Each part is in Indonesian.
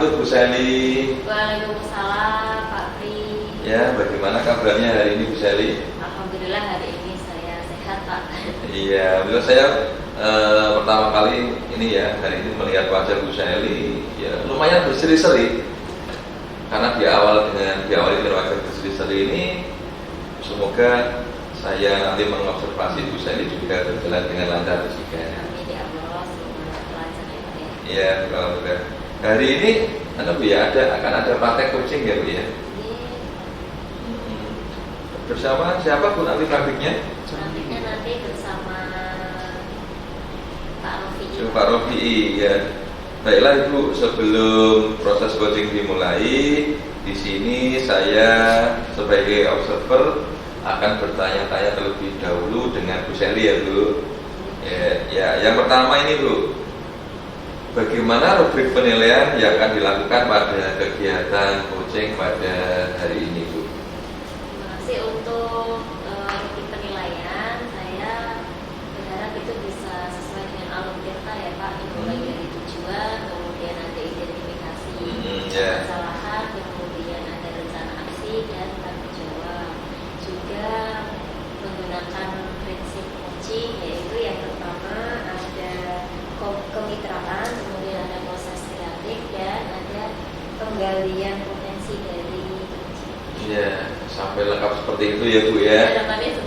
wabarakatuh, Bu Sally. Waalaikumsalam, Pak Pri. Ya, bagaimana kabarnya hari ini, Bu Sally? Alhamdulillah hari ini saya sehat, Pak. Iya, menurut saya pertama kali ini ya, hari ini melihat wajah Bu Sally, ya lumayan berseri-seri. Karena diawali dengan wajah berseri-seri ini, semoga saya nanti mengobservasi Bu Sally juga berjalan dengan lancar juga. Amin ya Allah, semoga lancar ya, Pak ya. Iya, kalau udah. Hari ini, Bu ya, akan ada praktek coaching ya Bu ya. Bersama siapa Bu nanti praktiknya? Praktiknya nanti bersama Pak Rofi. Pak Rofi, ya. Baiklah Ibu, sebelum proses coaching dimulai, di sini saya sebagai observer akan bertanya-tanya terlebih dahulu dengan Bu Sally ya Bu. Ya, yang pertama ini Bu, bagaimana rubrik penilaian yang akan dilakukan pada kegiatan coaching pada hari ini Bu? Terima kasih untuk rubrik penilaian. Saya berharap itu bisa sesuai dengan alur kita ya Pak. Mulai dari tujuan, kemudian ada identifikasi kesalahan, kemudian ada rencana aksi dan tanggung jawab. Juga menggunakan prinsip coaching, yaitu yang pertama ada kemitraan, kemudian ada proses kreatif dan ada penggalian potensi dari coaching. Iya, sampai lengkap seperti itu ya Bu ya.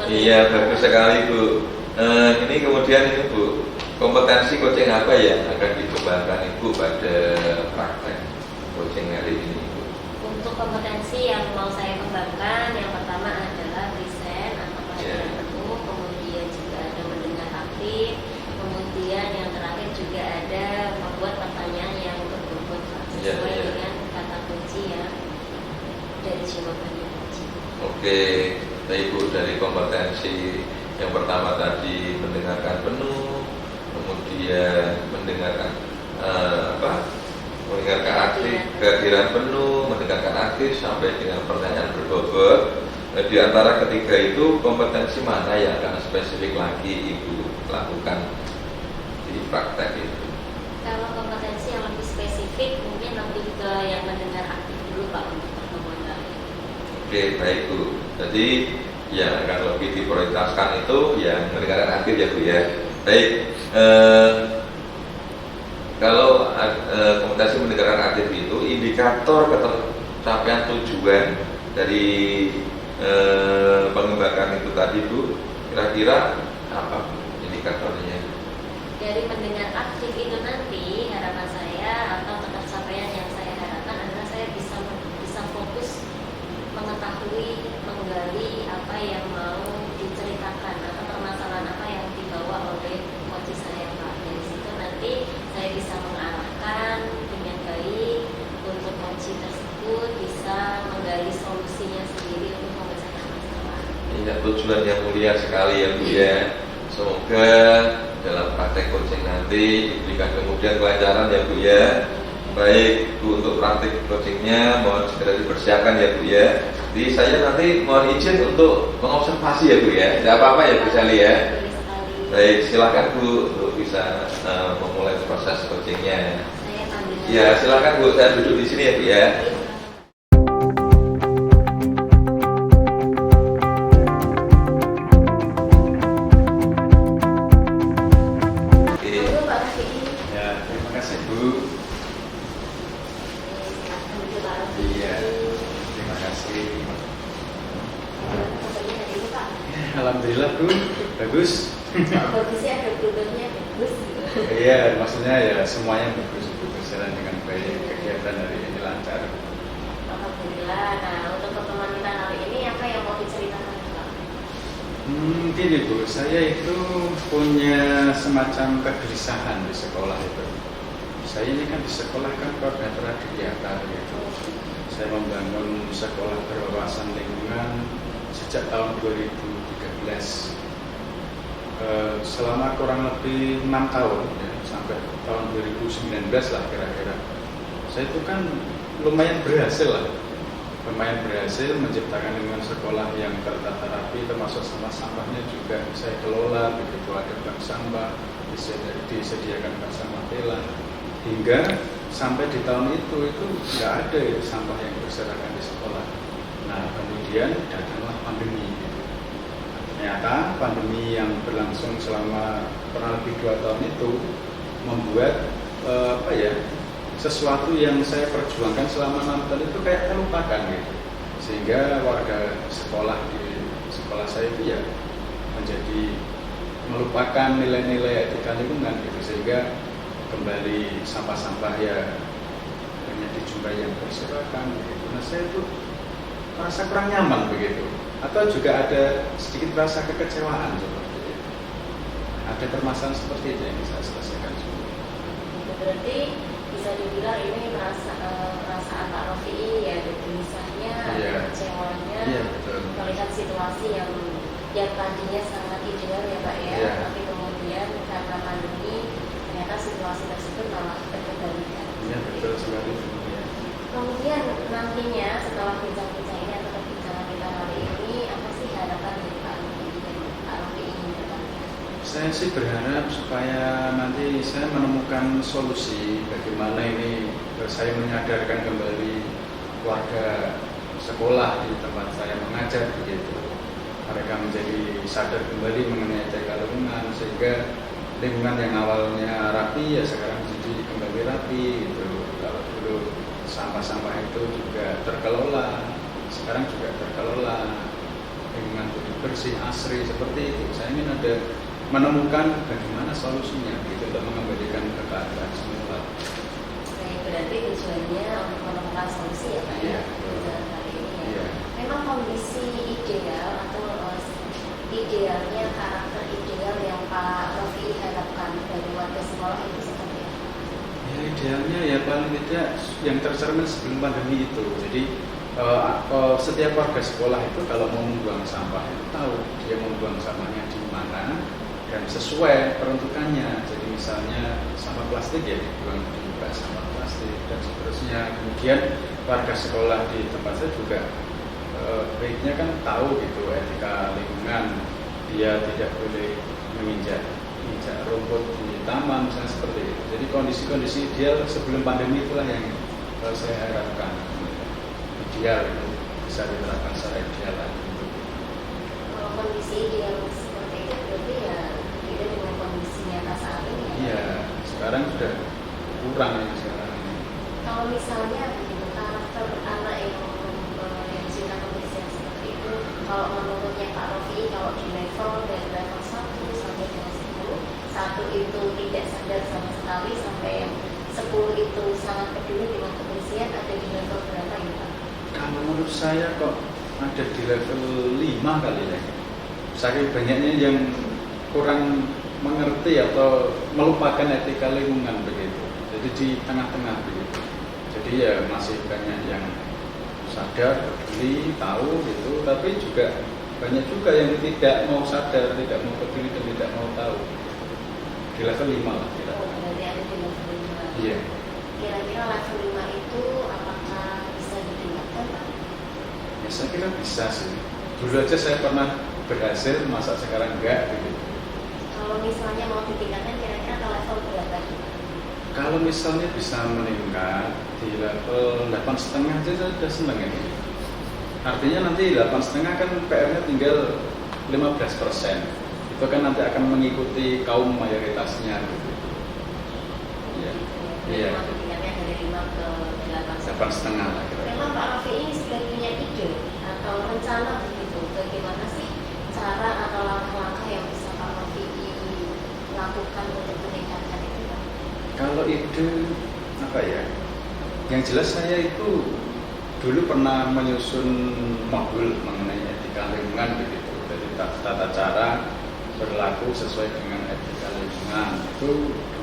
Iya, bagus sekali Bu. Ini kemudian ini Bu, kompetensi coaching apa yang akan dikembangkan Ibu pada praktek coaching hari ini Bu? Untuk kompetensi yang mau saya kembangkan, yang pertama adalah present atau pelajaran penuh, kemudian juga ada mendengar aktif, kemudian yang terakhir juga ada membuat pertanyaan yang berbobot sesuai dengan kata kunci yang dari jawabannya kunci. Oke, baik Bu, dari kompetensi yang pertama tadi mendengarkan penuh, kemudian mendengarkan mendengarkan aktif, kehadiran penuh, mendengarkan aktif sampai dengan pertanyaan berbobot. Di antara ketiga itu kompetensi mana yang akan spesifik lagi Ibu lakukan di praktek itu? Kalau kompetensi yang lebih spesifik mungkin lebih ke yang mendengar aktif dulu Pak untuk pertemuan kali. Oke, baik Bu. Jadi yang akan lebih diprioritaskan itu yang mendengarkan aktif ya Bu ya. Baik. Kalau kompetensi mendengarkan aktif itu indikator ketercapaian tujuan dari pengembangan itu tadi Bu, kira-kira apa indikatornya? Dari mendengar aktif itu nanti harapan saya atau ketercapaian yang saya harapkan adalah saya bisa fokus mengetahui, menggali apa yang mau diceritakan atau permasalahan apa yang dibawa oleh coach saya Pak. Dari situ nanti saya bisa mengarahkan dengan baik untuk coach tersebut bisa menggali solusinya sendiri untuk memecahkan masalah. Iya, tujuan yang mulia sekali ya Bu ya. Semoga dalam praktek coaching nanti diberikan kemudian kelancaran ya Bu ya. Baik Bu, untuk praktik coachingnya mohon segera dipersiapkan ya Bu ya. Jadi saya nanti mohon izin untuk mengobservasi ya Bu ya. Tidak apa-apa ya Bu Sally ya. Baik, silakan Bu untuk bisa memulai proses coachingnya. Ya, silakan Bu, saya duduk di sini ya Bu ya. Alhamdulillah Bu, bagus. Bagusnya ada berubahnya bagus. Iya, maksudnya ya semuanya bagus, berjalan dengan baik, kegiatan hari ini lancar. Alhamdulillah. Nah, untuk pertemuan kita kali ini apa yang mau diceritakan Pak? Gini Bu, saya itu punya semacam kegelisahan di sekolah itu. Saya ini kan di sekolah kan koordinator kegiatan gitu. Saya membangun sekolah berwawasan lingkungan sejak tahun 2013. Selama kurang lebih 6 tahun ya, sampai tahun 2019 lah kira-kira. Saya itu kan lumayan berhasil menciptakan lingkungan sekolah yang tertata rapi, termasuk sampah-sampahnya juga saya kelola, begitu ada bank sampah disediakan bank sampah pilah, hingga sampai di tahun itu nggak ada ya sampah yang berserakan di sekolah. Nah kemudian datanglah pandemi. Ternyata pandemi yang berlangsung selama kurang lebih 2 tahun itu membuat sesuatu yang saya perjuangkan selama 6 tahun itu kayak terlupakan gitu. Sehingga warga sekolah di sekolah saya itu ya menjadi melupakan nilai-nilai etika lingkungan gitu, sehingga kembali sampah-sampah ya hanya dijumpai yang berserakan gitu. Nah saya itu merasa kurang nyaman begitu, atau juga ada sedikit rasa kekecewaan seperti itu. Ada permasalahan seperti itu yang bisa selesaikan semua. Berarti bisa dibilang ini perasaan Pak Rofi ya, gelisahnya, kecewanya, melihat situasi yang tadinya sangat ideal ya Pak ya, tapi kemudian karena pandemi ternyata situasi tersebut malah terkendalikan. Iya betul sekali. Kemudian nantinya setelah bincang-bincang ini atau perbincangan kita hari ini, apa sih harapan dari Pak Rofi ingin bertanya? Saya sih berharap supaya nanti saya menemukan solusi bagaimana ini saya menyadarkan kembali warga sekolah di tempat saya mengajar begitu. Mereka menjadi sadar kembali mengenai etika lingkungan, sehingga lingkungan yang awalnya rapi ya sekarang jadi kembali rapi gitu. Kalau dulu sampah-sampah itu juga terkelola, sekarang juga terkelola, lingkungan bersih, asri seperti itu. Saya ingin ada menemukan bagaimana solusinya gitu untuk mengembalikan ke keadaan semula. Berarti tujuannya untuk menemukan solusi ya Pak ya, kali ini ya. Memang kondisi ideal atau idealnya karakter ideal yang Pak Rofi harapkan dari warga sekolah itu seperti apa? Ya idealnya ya paling tidak yang tercermin sebelum pandemi itu. Jadi setiap warga sekolah itu kalau mau membuang sampah itu tahu dia membuang sampahnya di mana dan sesuai peruntukannya. Jadi misalnya sampah plastik ya dibuang di bak sampah plastik dan seterusnya. Kemudian warga sekolah di tempat saya juga baiknya kan tahu gitu etika lingkungan, dia tidak boleh menginjak rumput di taman misalnya seperti itu. Jadi kondisi-kondisi ideal sebelum pandemi itulah yang saya harapkan ideal itu bisa diterapkan secara ideal lagi. Kalau kondisi ideal seperti itu berarti ya beda dengan kondisi nyata saat ini ya? Iya, sekarang sudah kurang ya sekarang ini. Kalau misalnya begitu karakter anak yang cinta kebersihan seperti itu, kalau menurutnya Pak Rofi, kalau di level dari level 1 sampai dengan 10, 1 itu tidak sadar sama sekali, sampai yang 10 itu sangat peduli dengan kebersihan, ada di level berapa ya Pak? Kalau menurut saya kok ada di level 5 kali ya. Saking banyaknya yang kurang mengerti atau melupakan etika lingkungan begitu. Jadi di tengah-tengah begitu. Jadi ya masih banyak yang sadar, peduli, tahu gitu, tapi juga banyak juga yang tidak mau sadar, tidak mau peduli dan tidak mau tahu. Di level 5 lah kira. Oh, berarti ada di level 5. Iya. Kira-kira level 5 itu apakah bisa ditingkatkan Pak? Ya saya kira bisa sih. Dulu aja saya pernah berhasil, masa sekarang enggak gitu. Kalau misalnya mau ditingkatkan kira-kira ke level berapa? Kalau misalnya bisa meningkat di level 8,5 aja saya sudah senang ini. Artinya nanti 8,5 kan PR-nya tinggal 15%. Itu kan nanti akan mengikuti kaum mayoritasnya gitu. Iya. Iya. Tingkatnya dari 5 ke 8,5 lah kira-kira. Memang Pak Rofi ini sudah punya ide atau rencana begitu, bagaimana sih cara atau langkah-langkah yang bisa Pak Rofi lakukan untuk meningkatkan itu Pak? Kalau ide apa ya? Yang jelas saya itu dulu pernah menyusun modul mengenai etika lingkungan begitu. Jadi tata cara berlaku sesuai dengan etika lingkungan itu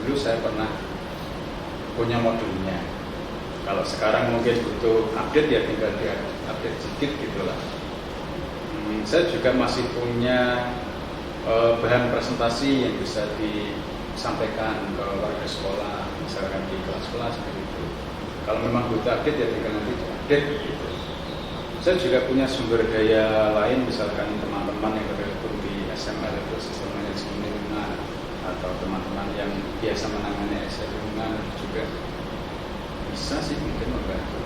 dulu saya pernah punya modulnya. Kalau sekarang mungkin butuh update ya tinggal update sedikit gitulah. Saya juga masih punya bahan presentasi yang bisa disampaikan ke warga sekolah, misalkan di kelas-kelas begitu. Kalau memang butuh update ya tinggal nanti update gitu. Saya juga punya sumber daya lain, misalkan teman-teman yang tergabung di SML itu sistem manajemen lingkungan, atau teman-teman yang biasa menangani SL lingkungan juga bisa sih mungkin membantu.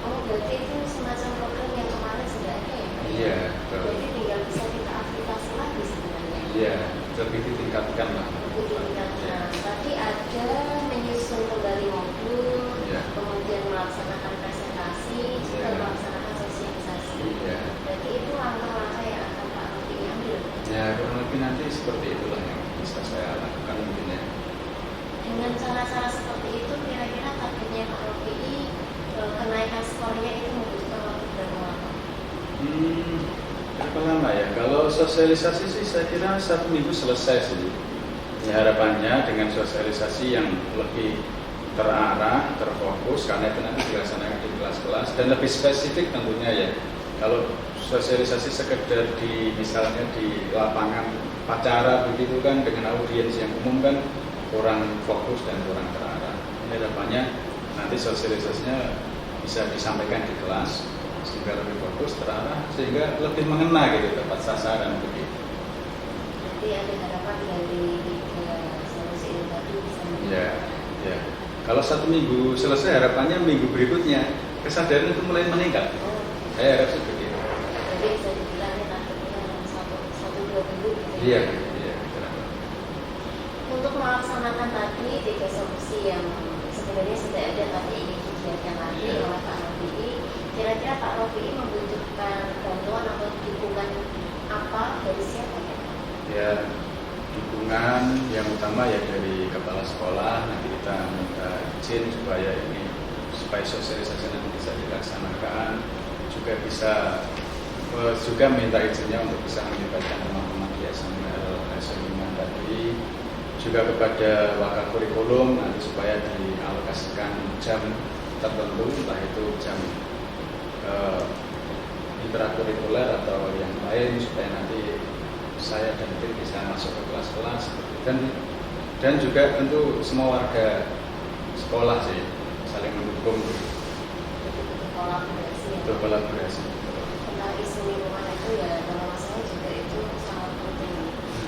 Oh, berarti itu semacam program yang kemarin sudah ada ya Pak? Iya, betul. Berarti tinggal bisa kita aktifasi lagi sebenarnya. Iya, lebih ditingkatkan lah. Lebih ditingkatkan. Tadi ada menyusun kembali modul, Iya. kemudian melaksanakan presentasi, juga Iya. melaksanakan sosialisasi. Iya. Berarti itu langkah-langkah yang akan Pak Rofi ambil. Ya, kurang lebih nanti seperti itulah yang bisa saya lakukan mungkin ya. Dengan cara-cara seperti itu, kira-kira targetnya Pak Rofi kenaikan skornya itu membutuhkan waktu berapa lama? Berapa lama ya? Kalau sosialisasi sih saya kira 1 minggu selesai sih. Ya, harapannya dengan sosialisasi yang lebih terarah, terfokus, karena itu nanti dilaksanakan di kelas-kelas dan lebih spesifik tentunya ya. Kalau sosialisasi sekedar di misalnya di lapangan acara begitu kan dengan audiens yang umum kan kurang fokus dan kurang terarah. Ini harapannya nanti sosialisasinya bisa disampaikan di kelas sehingga lebih fokus, terarah, sehingga lebih mengena gitu, tepat sasaran begitu. Nanti ada harapan dari solusi ini tadi bisa Ya, ya. Kalau 1 minggu selesai, harapannya minggu berikutnya kesadaran itu mulai meningkat. Oh, Saya harap seperti itu. jadi bisa dibilang ini targetnya satu dua minggu gitu. Iya, iya. Untuk melaksanakan tadi 3 solusi yang sebenarnya sudah ada tapi ini digiatkan lagi Iya. oleh Pak Rofi, kira-kira Pak Rofi membutuhkan bantuan atau dukungan apa dari siapa ya? Ya, dukungan yang utama ya dari kepala sekolah. Nanti kita minta izin supaya sosialisasi nanti bisa dilaksanakan. Juga juga minta izinnya untuk bisa melibatkan teman-teman di SM5 tadi. Juga kepada wakil kurikulum nanti supaya dialokasikan jam tertentu, entah itu jam intrakurikuler atau yang lain, supaya nanti saya dan tim bisa masuk ke kelas-kelas dan juga tentu semua warga sekolah sih saling mendukung Kolaborasi ya. untuk kolaborasi. Tentang isu lingkungan itu ya dalam masalah juga itu sangat penting.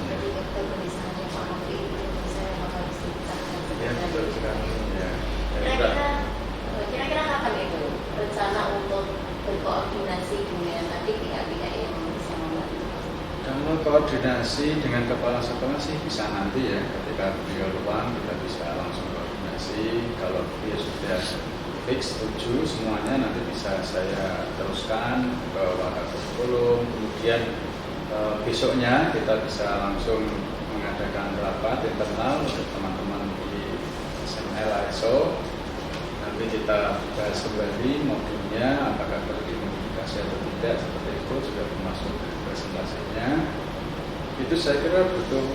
Jadi kegelisahannya Pak Rofi itu saya bakal diceritakan. Ya, betul sekali. Ya. Kira-kira kapan itu rencana untuk berkoordinasi dengan tadi pihak-pihak yang bisa membantu? Kalau koordinasi dengan kepala sekolah sih bisa nanti ya, ketika beliau luang kita bisa langsung koordinasi. Kalau dia sudah fix setuju semuanya, nanti bisa saya teruskan ke wakil kurikulum. Kemudian besoknya kita bisa langsung mengadakan rapat internal untuk teman-teman di SML ASO. Nanti kita bahas kembali modulnya, apakah perlu dimodifikasi atau tidak, seperti itu juga termasuk presentasinya. Itu saya kira butuh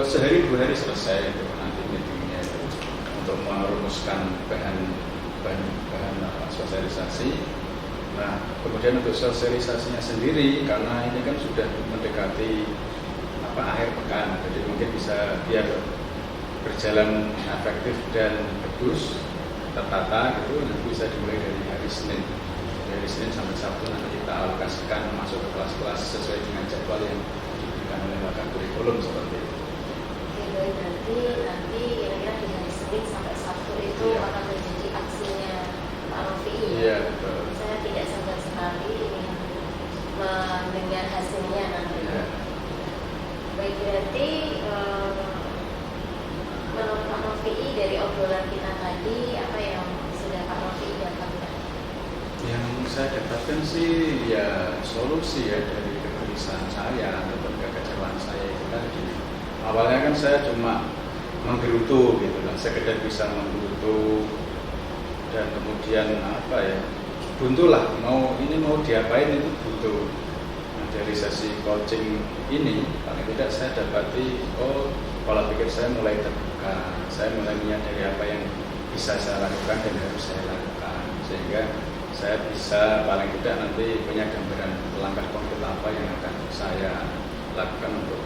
sehari 2 hari selesai itu nanti meetingnya itu untuk merumuskan bahan sosialisasi. Nah, kemudian untuk sosialisasinya sendiri, karena ini kan sudah mendekati akhir pekan, jadi mungkin bisa biar berjalan efektif dan bagus, tertata gitu, nanti bisa dimulai dari hari Senin. Dari Senin sampai Sabtu nanti kita alokasikan masuk ke kelas-kelas sesuai dengan jadwal yang diberikan oleh wakil kurikulum seperti itu. Oke, baik, nanti kira-kira di hari Senin sampai Sabtu itu Iya. akan terjadi aksinya Pak Rofi. Iya, betul. Saya tidak sabar sekali ingin mendengar hasilnya nanti. Iya. Baik, berarti menurut Pak Rofi dari obrolan kita tadi apa yang sudah Pak Rofi dapatkan? Yang saya dapatkan sih ya solusi ya dari kegelisahan saya ataupun kekecewaan saya itu tadi. Awalnya kan saya cuma menggerutu gitu lah, sekedar bisa menggerutu dan kemudian buntu lah, mau diapain itu buntu. Nah, dari sesi coaching ini paling tidak saya dapati pola pikir saya mulai terbuka, saya mulai menyadari apa yang bisa saya lakukan dan harus saya lakukan, sehingga saya bisa paling tidak nanti punya gambaran langkah konkret apa yang akan saya lakukan untuk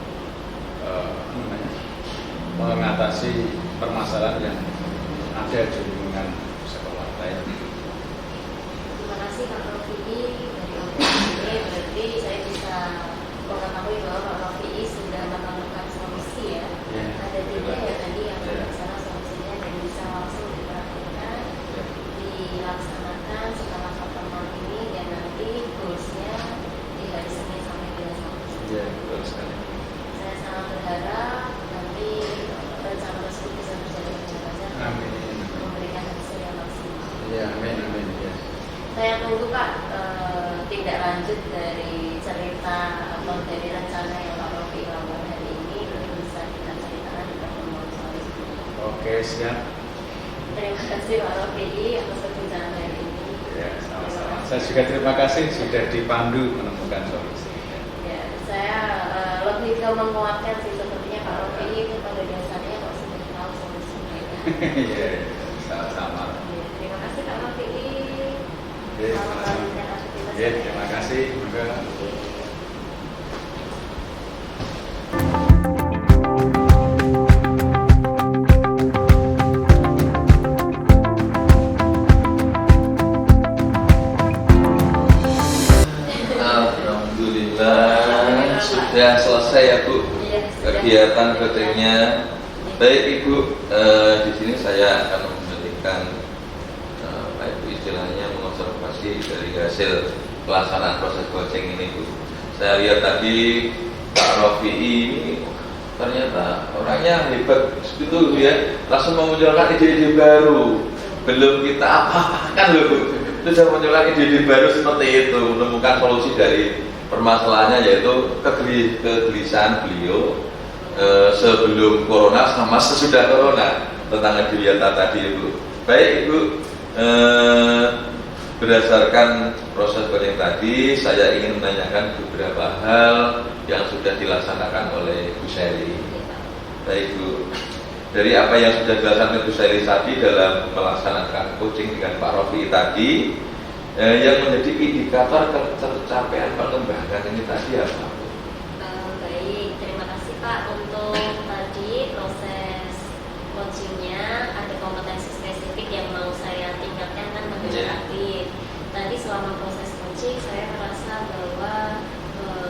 mengatasi permasalahan yang ada di lingkungan sekolah lain. Terima kasih Pak Rofi dari obrolan ini. Berarti saya bisa mengetahui bahwa Pak Rofi sudah menemukan solusi ya. Ya, Ada 3 ya tadi yang Ya. misalnya solusinya dan bisa langsung dipraktikkan. Pak, tindak lanjut dari cerita atau dari rencana yang Pak Rofi lakukan hari ini mungkin bisa kita ceritakan di pertemuan selanjutnya. Oke, siap. Terima kasih Pak Rofi atas perbincangan hari ini. Ya, sama-sama. Saya juga terima kasih sudah dipandu menemukan solusi. Ya, saya lebih ke menguatkan sih, sepertinya Pak Rofi itu pada dasarnya kok sudah tahu solusinya. Iya, sama-sama. Ya, terima kasih Pak Rofi. Oke, Selamat sama-sama. melanjutkan aktivitas. Ya, terima kasih. Semoga Alhamdulillah sudah selesai ya Bu Iya, sudah. kegiatan coachingnya. Baik Ibu, di sini saya akan memberikan apa itu istilahnya mengobservasi dari hasil pelaksanaan proses coaching ini Bu. Saya lihat tadi Pak Rofi ini ternyata orangnya hebat betul ya, langsung memunculkan ide-ide baru. Belum kita apa-apakan loh Bu, sudah munculkan ide-ide baru seperti itu, menemukan solusi dari permasalahannya, yaitu kegelisahan beliau sebelum corona sama sesudah corona tentang kegiatan tadi Ibu. Baik Ibu, berdasarkan proses coaching tadi, saya ingin menanyakan beberapa hal yang sudah dilaksanakan oleh Bu Sally. Baik Bu, dari apa yang sudah dilaksanakan Bu Sally tadi dalam melaksanakan coaching dengan Pak Rofi tadi, yang menjadi indikator tercapaian pengembangan ini tadi apa? Baik, terima kasih Pak. Untuk tadi proses coachingnya ada kompetensi spesifik yang mau saya tingkatkan kan mendengar aktif. Tadi selama proses coaching saya merasa bahwa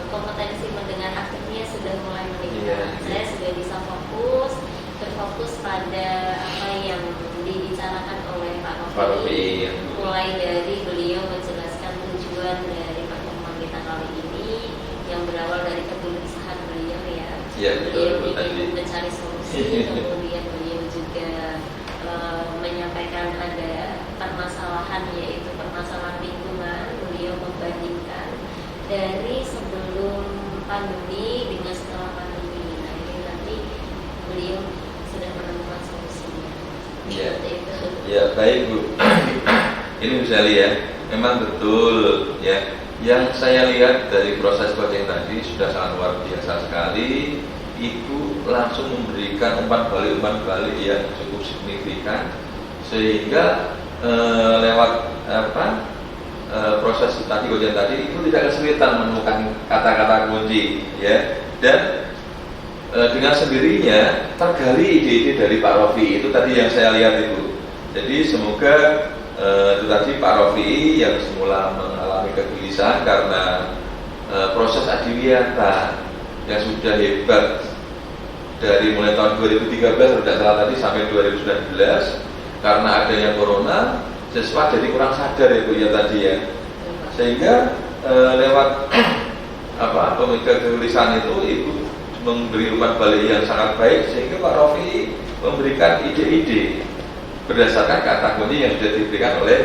kompetensi mendengar aktifnya sudah mulai meningkat. Saya sudah bisa berfokus pada apa yang dibicarakan oleh Pak Rofi. Mulai dari beliau menjelaskan tujuan dari pertemuan kita kali ini yang berawal dari kegelisahan beliau ya. Beliau ingin mencari solusi, kemudian beliau juga menyampaikan ada permasalahan, yaitu permasalahan lingkungan. Beliau membandingkan dari sebelum pandemi dengan setelah pandemi. Nah ini nanti beliau sudah menemukan solusinya. Ya, Itu. ya baik Bu. Ini bisa lihat, memang betul ya. Yang saya lihat dari proses coaching tadi sudah sangat luar biasa sekali. Itu langsung memberikan umpan balik yang cukup signifikan, sehingga lewat proses tadi coaching tadi itu tidak kesulitan menemukan kata-kata kunci ya. Dan dengan sendirinya tergali ide-ide dari Pak Rofi itu tadi yang saya lihat itu. Jadi semoga itu tadi Pak Rofi yang semula mengalami kegelisahan karena proses adiwiyata yang sudah hebat dari mulai tahun 2013 tidak salah tadi sampai 2019, karena adanya corona siswa jadi kurang sadar ya Bu ya tadi ya, sehingga lewat kegelisahan itu Ibu memberi umpan balik yang sangat baik, sehingga Pak Rofi memberikan ide-ide berdasarkan kata kunci yang sudah diberikan oleh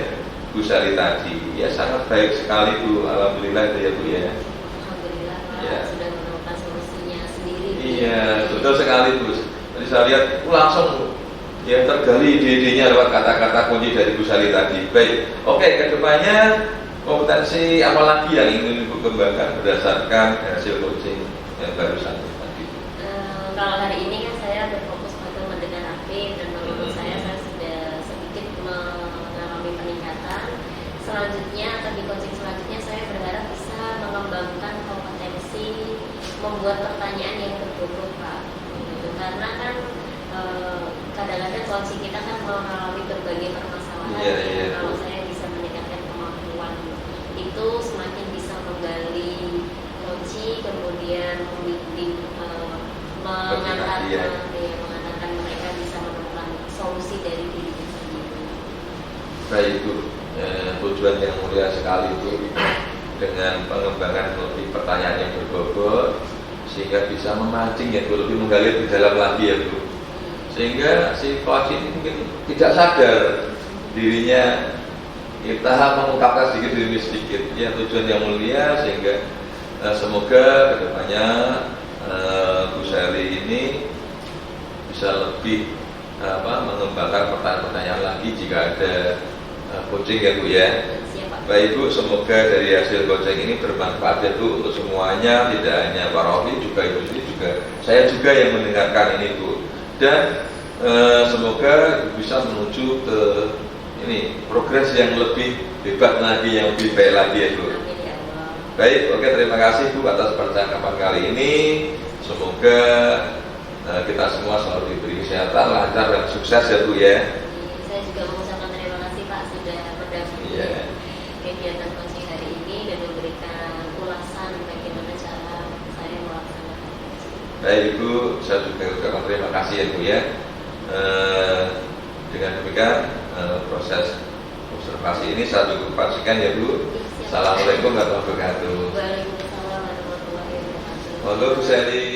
Bu Sally tadi. Ya sangat baik sekali Bu, alhamdulillah itu ya Bu ya. Alhamdulillah Pak Ya. sudah menemukan solusinya sendiri. Iya betul sekali Bu. Jadi saya lihat langsung ya tergali ide-idenya lewat kata-kata kunci dari Bu Sally tadi. Baik, oke, kedepannya kompetensi apa lagi yang ingin Ibu kembangkan berdasarkan hasil coaching yang barusan tadi? Kalau hari ini kan saya berfokus pada mendengar aktif, dan menurut saya sudah sedikit mengalami peningkatan. Selanjutnya atau di coaching selanjutnya saya berharap bisa mengembangkan kompetensi membuat pertanyaan yang berbobot Pak. Gitu. Karena kan kadang-kadang coaching kita kan mengalami berbagai permasalahan. Iya. Kalau saya bisa meningkatkan kemampuan itu, semakin bisa menggali kunci, kemudian membimbing mengantarkan mereka bisa menemukan solusi dari dirinya sendiri. Baik Bu, tujuan yang mulia sekali Bu, dengan pengembangan lebih pertanyaan yang berbobot, sehingga bisa memancing ya Bu, lebih menggali lebih dalam lagi ya Bu, sehingga si coach ini mungkin tidak sadar dirinya kita mengungkapkan sedikit demi sedikit ya tujuan yang mulia, sehingga semoga kedepannya Bu Sally ini bisa lebih mengembangkan pertanyaan-pertanyaan lagi jika ada coaching ya Bu ya. Siap, Pak. Baik Bu, semoga dari hasil coaching ini bermanfaat ya Bu untuk semuanya, tidak hanya Pak Rofi, juga Ibu Sri, juga saya juga yang mendengarkan ini Bu. Dan semoga bisa menuju ke ini progres yang lebih hebat lagi, yang lebih baik lagi ya Bu. Amin ya Allah. Baik, oke, terima kasih Bu atas percakapan kali ini. Semoga kita semua selalu diberi kesehatan, lancar dan sukses ya Bu ya. Saya juga mengucapkan terima kasih Pak sudah mendampingi Iya. kegiatan coaching hari ini dan memberikan ulasan bagaimana cara saya melaksanakan coaching. Baik Ibu, saya juga ucapkan terima kasih ya Bu ya. Dengan demikian proses observasi ini saya cukup pastikan ya Bu. Assalamualaikum warahmatullahi wabarakatuh. Waalaikumsalam warahmatullahi wabarakatuh. Monggo Bu Sally.